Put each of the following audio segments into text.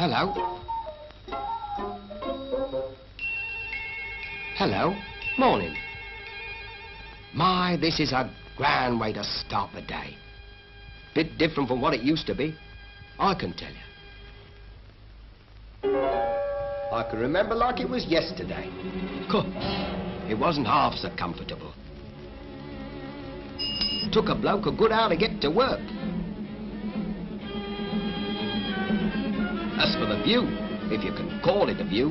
Hello. Hello. Morning. My, this is a grand way to start the day. Bit different from what it used to be, I can tell you. I can remember like it was yesterday. It wasn't half so comfortable. Took a bloke a good hour to get to work. As for the view, if you can call it a view,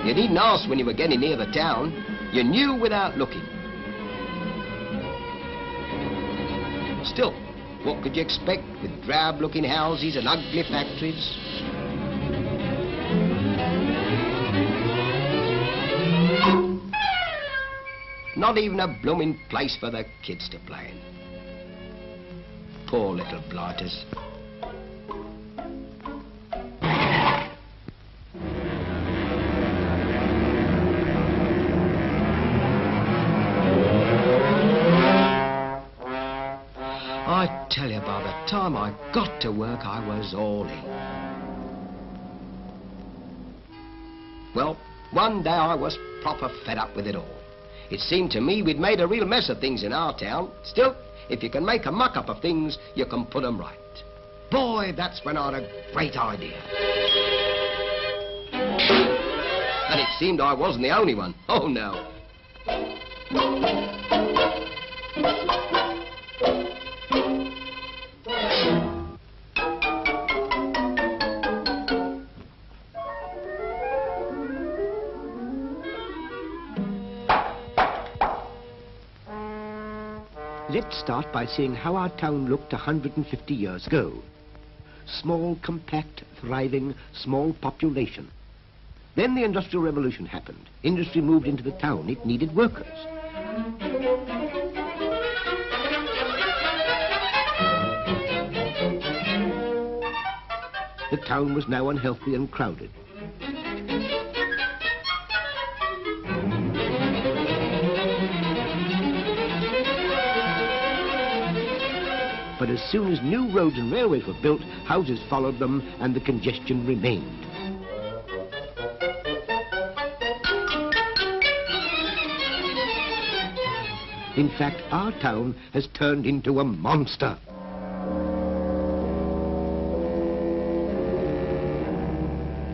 you needn't ask when you were getting near the town. You knew without looking. Still, what could you expect with drab-looking houses and ugly factories? Not even a blooming place for the kids to play in. Poor little blighters. I tell you, by the time I got to work, I was all in. Well, one day I was proper fed up with it all. It seemed to me we'd made a real mess of things in our town. Still, if you can make a muck-up of things, you can put them right. Boy, that's when I had a great idea. And it seemed I wasn't the only one. Oh, no. Let's start by seeing how our town looked 150 years ago. Small, compact, thriving, small population. Then the Industrial Revolution happened. Industry moved into the town. It needed workers. The town was now unhealthy and crowded. But as soon as new roads and railways were built, houses followed them and the congestion remained. In fact, our town has turned into a monster.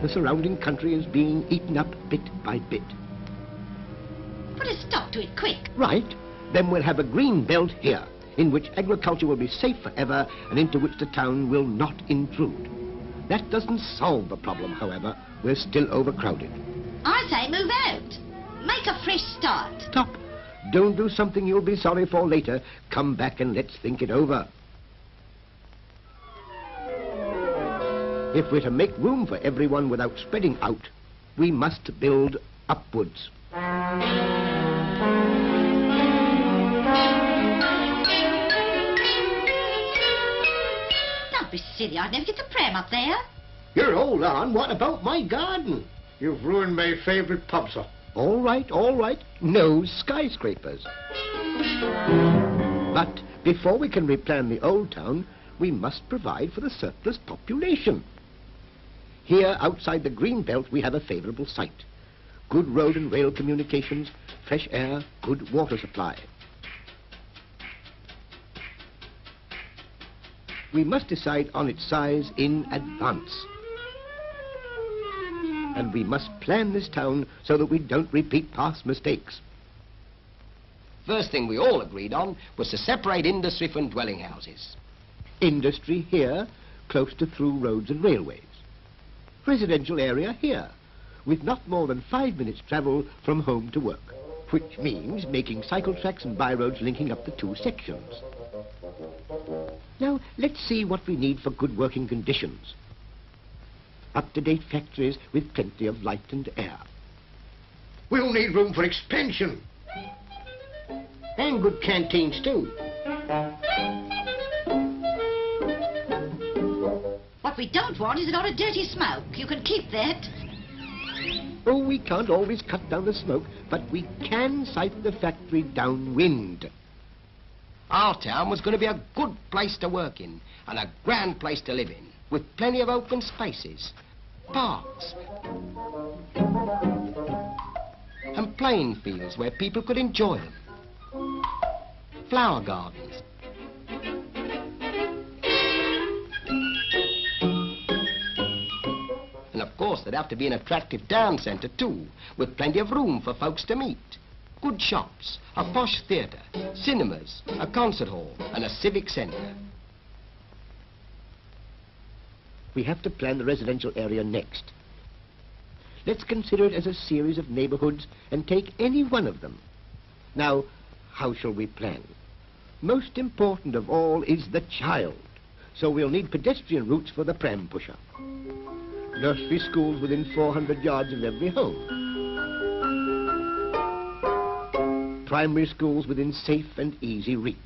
The surrounding country is being eaten up bit by bit. Put a stop to it, quick. Right. Then we'll have a green belt here, in which agriculture will be safe forever and into which the town will not intrude. That doesn't solve the problem, however. We're still overcrowded. I say move out. Make a fresh start. Stop. Don't do something you'll be sorry for later. Come back and let's think it over. If we're to make room for everyone without spreading out, we must build upwards. Don't be silly, I'd never get the pram up there. You're hold on. What about my garden? You've ruined my favourite pub, sir. All right, all right. No skyscrapers. But before we can replan the old town, we must provide for the surplus population. Here, outside the green belt, we have a favourable site. Good road and rail communications, fresh air, good water supply. We must decide on its size in advance. And we must plan this town so that we don't repeat past mistakes. First thing we all agreed on was to separate industry from dwelling houses. Industry here, close to through roads and railways. Residential area here, with not more than 5 minutes travel from home to work, which means making cycle tracks and byroads linking up the two sections. Now, let's see what we need for good working conditions. Up-to-date factories with plenty of light and air. We'll need room for expansion. And good canteens, too. What we don't want is a lot of dirty smoke. You can keep that. Oh, we can't always cut down the smoke, but we can site the factory downwind. Our town was going to be a good place to work in and a grand place to live in. with plenty of open spaces, parks, and playing fields where people could enjoy them, flower gardens. And of course there'd have to be an attractive town centre too, with plenty of room for folks to meet. Good shops, a posh theatre, cinemas, a concert hall and a civic centre. We have to plan the residential area next. Let's consider it as a series of neighborhoods and take any one of them. Now, how shall we plan? Most important of all is the child. So we'll need pedestrian routes for the pram pusher. Nursery schools within 400 yards of every home. Primary schools within safe and easy reach.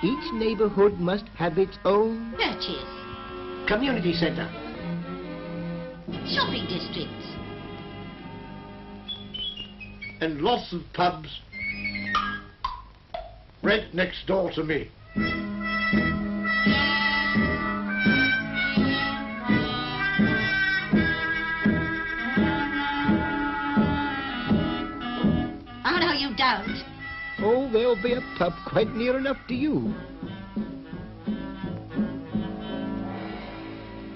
Each neighborhood must have its own Churches, community center. shopping districts, And lots of pubs right next door to me. oh no you don't. Oh, there'll be a pub quite near enough to you.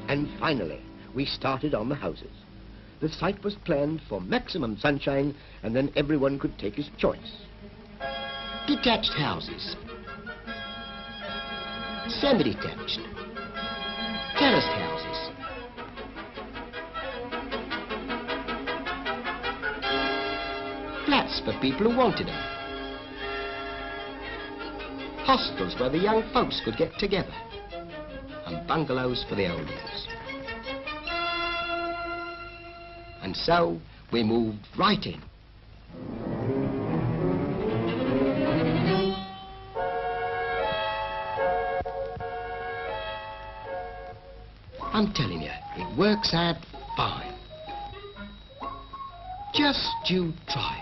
And finally, we started on the houses. The site was planned for maximum sunshine, and then everyone could take his choice. Detached houses, semi-detached, terraced houses, flats for people who wanted them, hostels where the young folks could get together, and bungalows for the oldies. And so we moved right in. I'm telling you, it works out fine. Just you try